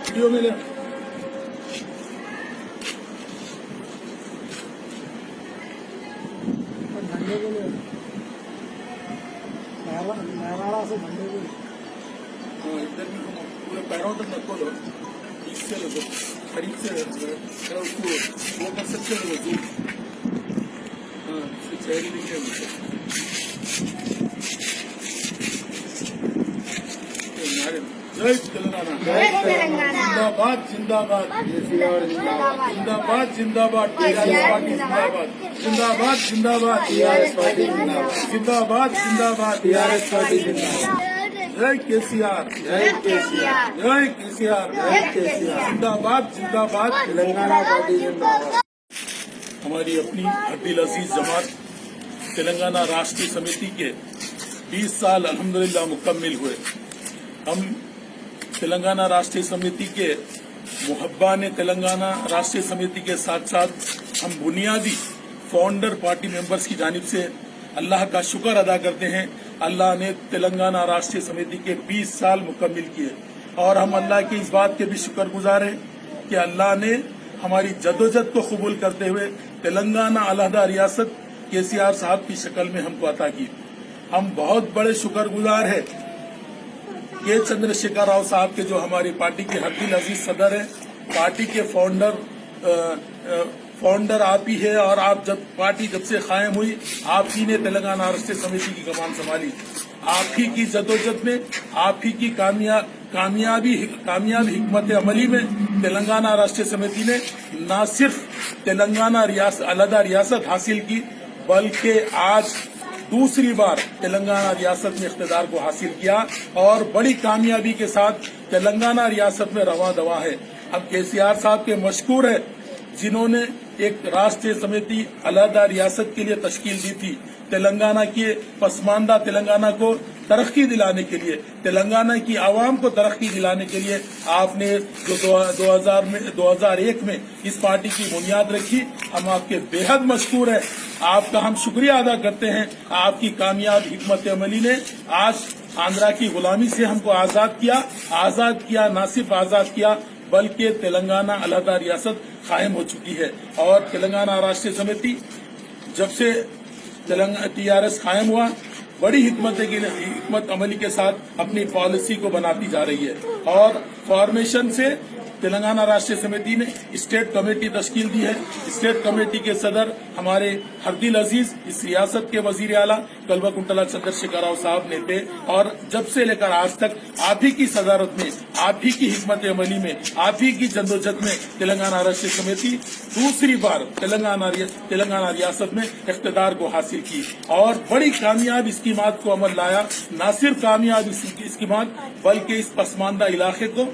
Video में ले झंडे के लिए मेहराड़ा से झंडे के लिए इधर भी पूरे पैरों तक रखो लो, इससे लो, करीब से उसको वो कर सकते हो जो चेहरे दिखे मुझे जय तेलंगाना, जिंदाबाद जिंदाबाद, जिंदाबाद जिंदाबाद, टीआरएस पार्टी जिंदाबाद, जिंदाबाद जिंदाबाद, टीआरएस पार्टी जिंदाबाद, जिंदाबाद जिंदाबाद, टीआरएस पार्टी जिंदाबाद। जय केसीआर, जय केसीआर, जय केसीआर, जय केसीआर, जिंदाबाद जिंदाबाद, तेलंगाना पार्टी जिंदाबाद। हमारी अपनी अब्दुल अजीज जमात तेलंगाना राष्ट्रीय समिति के 20 साल अल्हम्दुलिल्लाह मुकम्मिल हुए। हम तेलंगाना राष्ट्रीय समिति के मुहब्बान तेलंगाना राष्ट्रीय समिति के साथ साथ हम बुनियादी फाउंडर पार्टी मेंबर्स की जानिब से अल्लाह का शुक्र अदा करते हैं। अल्लाह ने तेलंगाना राष्ट्रीय समिति के 20 साल मुकम्मिल किए और हम अल्लाह की इस बात के भी शुक्रगुजार हैं कि अल्लाह ने हमारी जदोजहद को कबूल करते हुए तेलंगाना अलहदा रियासत केसीआर साहब की शक्ल में हमको अता की। हम बहुत बड़े शुक्रगुजार हैं के चंद्रशेखर राव साहब के, जो हमारी पार्टी के अब्दुल अजीज सदर हैं। पार्टी के फाउंडर आप ही है और आप पार्टी जब से कायम हुई आप ही ने तेलंगाना राष्ट्रीय समिति की कमान संभाली। आप ही की जदोजहद में, आप ही की कामयाब हिकमत अमली में तेलंगाना राष्ट्रीय समिति ने न सिर्फ तेलंगाना अलहदा रियासत हासिल की बल्कि आज दूसरी बार तेलंगाना रियासत में इख्तिदार को हासिल किया और बड़ी कामयाबी के साथ तेलंगाना रियासत में रवा दवा है। हम केसीआर साहब के मशकूर है जिन्होंने एक राष्ट्रीय समिति अलहदा रियासत के लिए तश्कील दी थी। तेलंगाना के पसमानदा तेलंगाना को तरक्की दिलाने के लिए, तेलंगाना की आवाम को तरक्की दिलाने के लिए आपने जो 2001 में इस पार्टी की बुनियाद रखी। हम आपके बेहद मशकूर हैं, आपका हम शुक्रिया अदा करते हैं। आपकी कामयाब हिकमत अमली ने आज आंध्रा की गुलामी से हमको आजाद किया, न सिर्फ आजाद किया बल्कि तेलंगाना अलहदा रियासत कायम हो चुकी है। और तेलंगाना राष्ट्रीय समिति जब से टीआरएस कायम हुआ बड़ी हिकमत अमली के साथ अपनी पॉलिसी को बनाती जा रही है और फॉर्मेशन से तेलंगाना राष्ट्रीय समिति ने स्टेट कमेटी तश्कील दी है। स्टेट कमेटी के सदर हमारे अब्दुल अजीज, इस रियासत के वजीर आला कल्वाकुंतला चंद्रशेखर राव साहब ने थे और जब से लेकर आज तक आप ही की सदारत में, आप ही की हिकमत अमली में, आप ही की जद्दोजहद में तेलंगाना राष्ट्रीय समिति दूसरी बार तेलंगाना रियासत में इख्तिदार को हासिल की और बड़ी कामयाब स्कीमात को अमल लाया। न सिर्फ कामयाब स्कीमात बल्कि इस पसमानदा इलाके को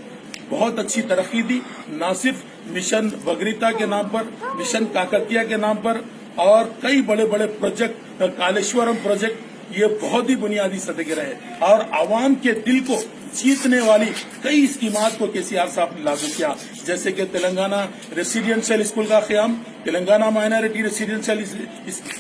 बहुत अच्छी तरक्की दी, न सिर्फ मिशन भगीरथा के नाम पर, मिशन काकतिया के नाम पर और कई बड़े बड़े प्रोजेक्ट, कालेश्वरम प्रोजेक्ट, ये बहुत ही बुनियादी सतह के रहे और आवाम के दिल को जीतने वाली कई स्कीमात को केसीआर साहब ने लागू किया, जैसे कि तेलंगाना रेसिडेंशियल स्कूल का क़याम, तेलंगाना माइनॉरिटी रेसिडेंशियल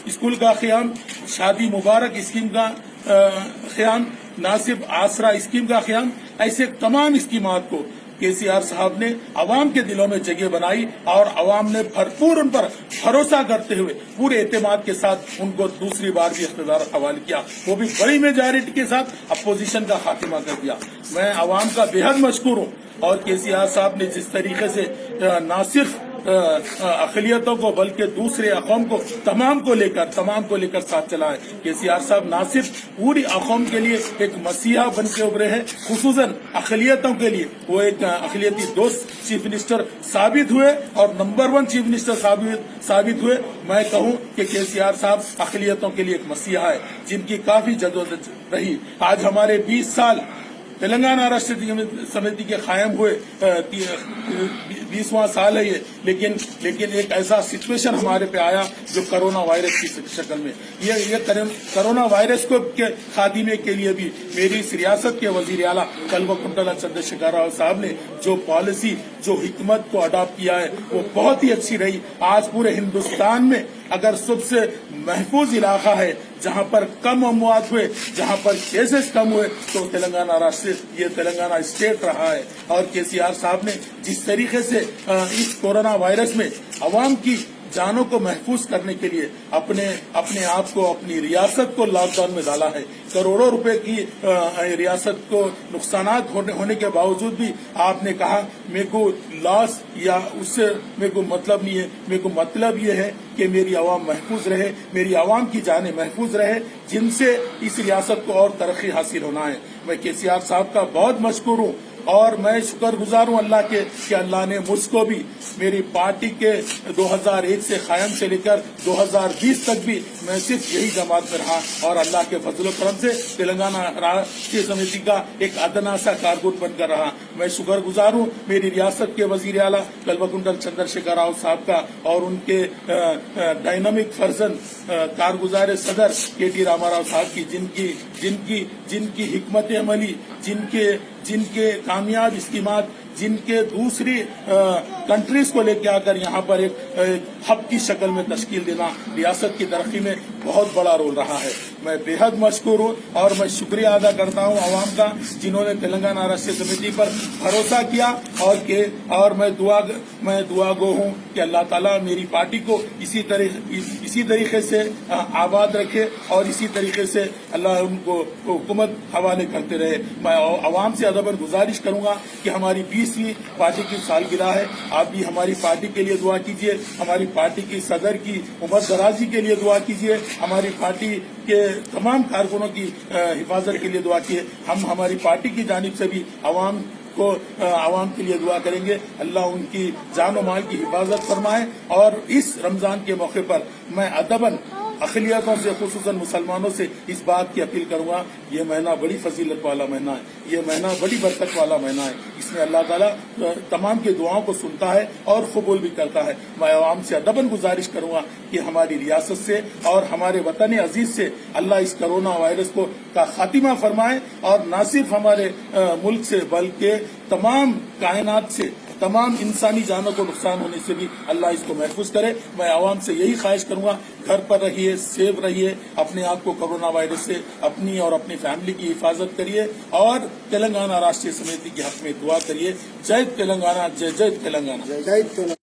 स्कूल का क़याम, शादी मुबारक स्कीम का क़याम, न सिर्फ आसरा स्कीम का क़याम, ऐसे तमाम स्कीमात को केसीआर साहब ने अवाम के दिलों में जगह बनाई और अवाम ने भरपूर उन पर भरोसा करते हुए पूरे एतमाद के साथ उनको दूसरी बार भी इख्तिदार हवाले किया, वो भी बड़ी मेजॉरिटी के साथ अपोजिशन का खात्मा कर दिया। मैं अवाम का बेहद मशकूर हूँ और केसीआर साहब ने जिस तरीके से न सिर्फ अक़लियतों को बल्कि दूसरे अक़ौम को तमाम को लेकर साथ चला है। केसीआर साहब न सिर्फ पूरी अक़ौम के लिए एक मसीहा बन के उभरे हैं, खुसूसन अक़लियतों के लिए वो एक अक़लियती दोस्त चीफ मिनिस्टर साबित हुए और नंबर 1 चीफ मिनिस्टर साबित हुए। मैं कहूँ कि केसीआर साहब अक़लियतों के लिए एक मसीहा है जिनकी काफी जदोजहद रही। आज हमारे 20 साल तेलंगाना राष्ट्रीय समिति के कायम हुए 20वां साल है ये, लेकिन एक ऐसा सिचुएशन हमारे पे आया जो कोरोना वायरस की शक्ल में। ये कोरोना वायरस को के खात्मे के लिए भी मेरी इस रियासत के वजीर आला कल्वकुंतला चंद्रशेखर राव साहब ने जो पॉलिसी, जो हिकमत को अडॉप्ट किया है वो बहुत ही अच्छी रही। आज पूरे हिंदुस्तान में अगर सबसे महफूज इलाका है जहां पर कम अमवात हुए, जहां पर केसेस कम हुए, तो तेलंगाना राष्ट्र, ये तेलंगाना स्टेट रहा है। और केसीआर साहब ने जिस तरीके से इस कोरोना वायरस में अवाम की जानों को महफूज करने के लिए अपने आप को, अपनी रियासत को लॉकडाउन में डाला है। करोड़ों रुपए की रियासत को नुकसानात होने के बावजूद भी आपने कहा मेरे को लॉस या उससे मेरे को मतलब नहीं है, मेरे को मतलब ये है कि मेरी आवाम महफूज रहे, मेरी आवाम की जानें महफूज रहे, जिनसे इस रियासत को और तरक्की हासिल होना है। मैं केसीआर साहब का बहुत मशकूर हूँ और मैं शुक्रगुजार हूँ अल्लाह के कि अल्लाह ने मुझको भी मेरी पार्टी के 2001 से कायम से लेकर 2020 तक भी मैं सिर्फ यही जमात में रहा और अल्लाह के फजल करम से तेलंगाना राष्ट्रीय समिति का एक अदना सा कारकुन बनकर रहा। मैं शुक्रगुजार हूँ मेरी रियासत के वजीर आला कल्वकुंतला चंद्रशेखर राव साहब का और उनके डायनामिक फर्जन कारगुजार सदर KT रामाराव साहब की जिनकी हिकमत अमली, जिनके कामयाब स्कीमात, जिनके दूसरी कंट्रीज को लेकर आकर यहाँ पर एक हब की शक्ल में तश्कील देना रियासत की तरक्की में बहुत बड़ा रोल रहा है। मैं बेहद मशकूर हूँ और मैं शुक्रिया अदा करता हूँ आवाम का जिन्होंने तेलंगाना राष्ट्रीय समिति पर भरोसा किया और मैं दुआ गो हूँ कि अल्लाह ताला मेरी पार्टी को इसी तरीके से आबाद रखे और इसी तरीके से अल्लाह उनको हुकूमत हवाले करते रहे। मैं आवाम से अदबन गुजारिश करूंगा कि हमारी 20वीं पार्टी की सालगिरह है, आप भी हमारी पार्टी के लिए दुआ कीजिए, हमारी पार्टी की सदर की उम्र दराजी के लिए दुआ कीजिए, हमारी पार्टी के तमाम कारकुनों की हिफाजत के लिए दुआ कीजिए। हम हमारी पार्टी की जानिब से भी आवाम के लिए दुआ करेंगे, अल्लाह उनकी जान और माल की हिफाजत फरमाए। और इस रमजान के मौके पर मैं अदबन अक़लियतों से, खुसूसन मुसलमानों से इस बात की अपील करूंगा, ये महीना बड़ी फजीलत वाला महीना है, ये महीना बड़ी बरकत वाला महीना है। इसमें अल्लाह ताला तमाम की दुआओं को सुनता है और कबूल भी करता है। मैं आवाम से अदबन गुजारिश करूंगा कि हमारी रियासत से और हमारे वतन अजीज से अल्लाह इस कोरोना वायरस का खात्मा फरमाए और न सिर्फ हमारे मुल्क से बल्कि तमाम कायनात से, तमाम इंसानी जानों को नुकसान होने से भी अल्लाह इसको महफूज करे। मैं आवाम से यही ख्वाहिश करूंगा, घर पर रहिए, सेफ रहिए, अपने आप को कोरोना वायरस से अपनी और अपनी फैमिली की हिफाजत करिए और तेलंगाना राष्ट्रीय समिति के हक में दुआ करिए। जय तेलंगाना, जय जय तेलंगाना।